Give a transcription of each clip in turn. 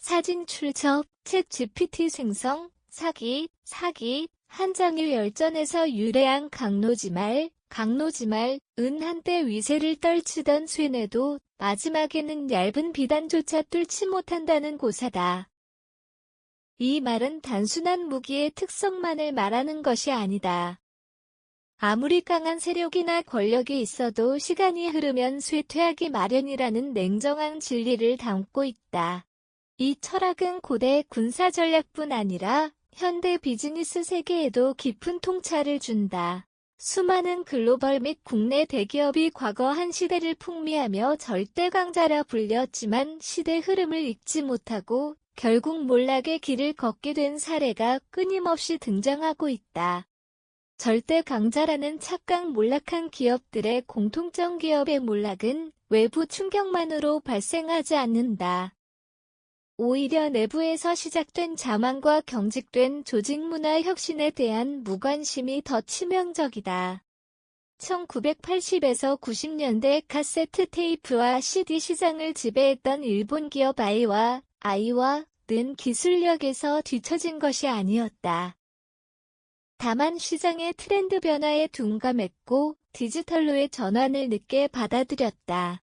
사진 출처, 챗GPT 생성, 사기, 한장일 열전에서 유래한 강로지말, 은 한때 위세를 떨치던 쇠뇌도 마지막에는 얇은 비단조차 뚫지 못한다는 고사다. 이 말은 단순한 무기의 특성만을 말하는 것이 아니다. 아무리 강한 세력이나 권력이 있어도 시간이 흐르면 쇠퇴하기 마련이라는 냉정한 진리를 담고 있다. 이 철학은 고대 군사 전략뿐 아니라 현대 비즈니스 세계에도 깊은 통찰을 준다. 수많은 글로벌 및 국내 대기업이 과거 한 시대를 풍미하며 절대 강자라 불렸지만 시대 흐름을 읽지 못하고 결국 몰락의 길을 걷게 된 사례가 끊임없이 등장하고 있다. 절대 강자라는 착각 몰락한 기업들의 공통점 기업의 몰락은 외부 충격만으로 발생하지 않는다. 오히려 내부에서 시작된 자만과 경직된 조직 문화 혁신에 대한 무관심이 더 치명적이다. 1980에서 90년대 카세트 테이프와 CD 시장을 지배했던 일본 기업 아이와는 기술력에서 뒤처진 것이 아니었다. 다만 시장의 트렌드 변화에 둔감했고 디지털로의 전환을 늦게 받아들였다.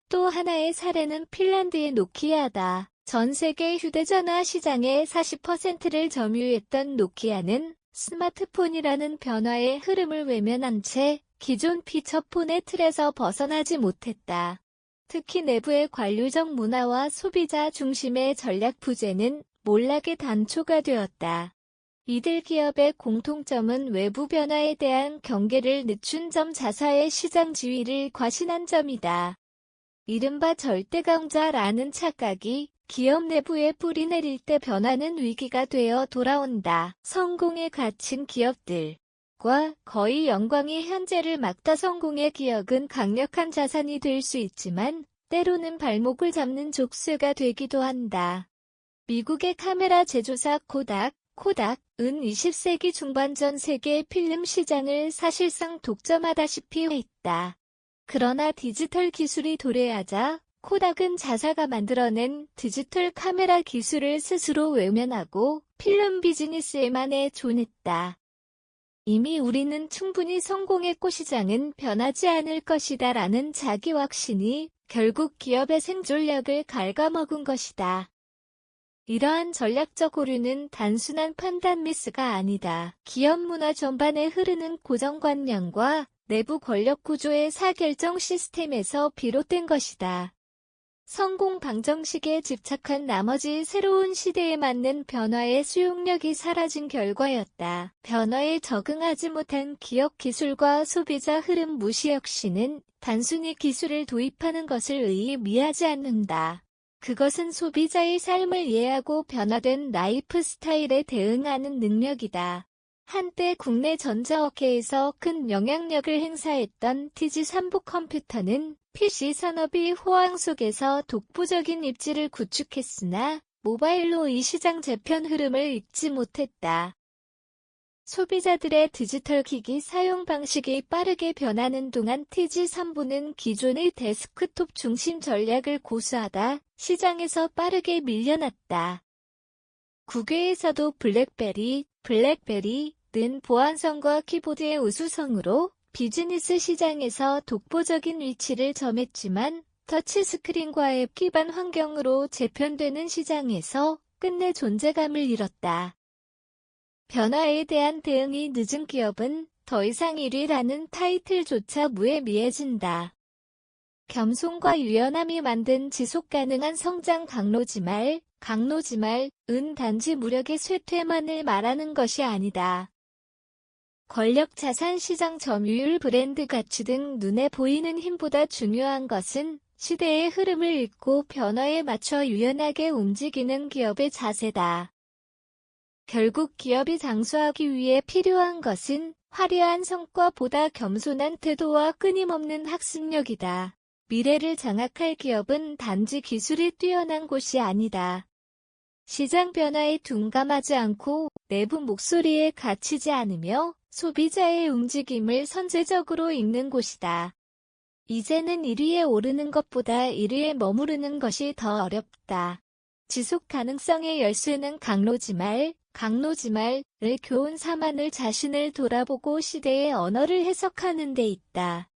또 하나의 사례는 핀란드의 노키아다. 전 세계 휴대전화 시장의 40%를 점유했던 노키아는 스마트폰이라는 변화의 흐름을 외면한 채 기존 피처폰의 틀에서 벗어나지 못했다. 특히 내부의 관료적 문화와 소비자 중심의 전략 부재는 몰락의 단초가 되었다. 이들 기업의 공통점은 외부 변화에 대한 경계를 늦춘 점, 자사의 시장 지위를 과신한 점이다. 이른바 절대강자라는 착각이 기업 내부에 뿌리내릴 때 변화는 위기가 되어 돌아온다. 성공에 갇힌 기업들과 거의 영광이 현재를 막다. 성공의 기억은 강력한 자산이 될 수 있지만 때로는 발목을 잡는 족쇄가 되기도 한다. 미국의 카메라 제조사 코닥은 20세기 중반 전 세계 필름 시장을 사실상 독점하다시피 했다. 그러나 디지털 기술이 도래하자 코닥은 자사가 만들어낸 디지털 카메라 기술을 스스로 외면하고 필름 비즈니스에만 의존했다. 이미 우리는 충분히 성공했고 시장은 변하지 않을 것이다 라는 자기 확신이 결국 기업의 생존력을 갉아먹은 것이다. 이러한 전략적 오류는 단순한 판단 미스가 아니다. 기업 문화 전반에 흐르는 고정관념과 내부 권력 구조의 사결정 시스템에서 비롯된 것이다. 성공 방정식에 집착한 나머지 새로운 시대에 맞는 변화의 수용력이 사라진 결과였다. 변화에 적응하지 못한 기업 기술과 소비자 흐름 무시 혁신은 단순히 기술을 도입하는 것을 의미하지 않는다. 그것은 소비자의 삶을 이해하고 변화된 라이프 스타일에 대응하는 능력이다. 한때 국내 전자업계에서 큰 영향력을 행사했던 TG3부 컴퓨터는 PC 산업이 호황 속에서 독보적인 입지를 구축했으나 모바일로 이 시장 재편 흐름을 읽지 못했다. 소비자들의 디지털 기기 사용 방식이 빠르게 변하는 동안 TG3부는 기존의 데스크톱 중심 전략을 고수하다 시장에서 빠르게 밀려났다. 국외에서도 블랙베리는 보안성과 키보드의 우수성으로 비즈니스 시장에서 독보적인 위치를 점했지만 터치스크린과 앱 기반 환경으로 재편되는 시장에서 끝내 존재감을 잃었다. 변화에 대한 대응이 늦은 기업은 더 이상 1위라는 타이틀조차 무의미해진다. 겸손과 유연함이 만든 지속가능한 성장 강로지말은 단지 무력의 쇠퇴만을 말하는 것이 아니다. 권력, 자산, 시장 점유율, 브랜드 가치 등 눈에 보이는 힘보다 중요한 것은 시대의 흐름을 읽고 변화에 맞춰 유연하게 움직이는 기업의 자세다. 결국 기업이 장수하기 위해 필요한 것은 화려한 성과보다 겸손한 태도와 끊임없는 학습력이다. 미래를 장악할 기업은 단지 기술이 뛰어난 곳이 아니다. 시장 변화에 둔감하지 않고 내부 목소리에 갇히지 않으며 소비자의 움직임을 선제적으로 읽는 곳이다. 이제는 1위에 오르는 것보다 1위에 머무르는 것이 더 어렵다. 지속 가능성의 열쇠는 강로지말을 교훈 사만을 자신을 돌아보고 시대의 언어를 해석하는 데 있다.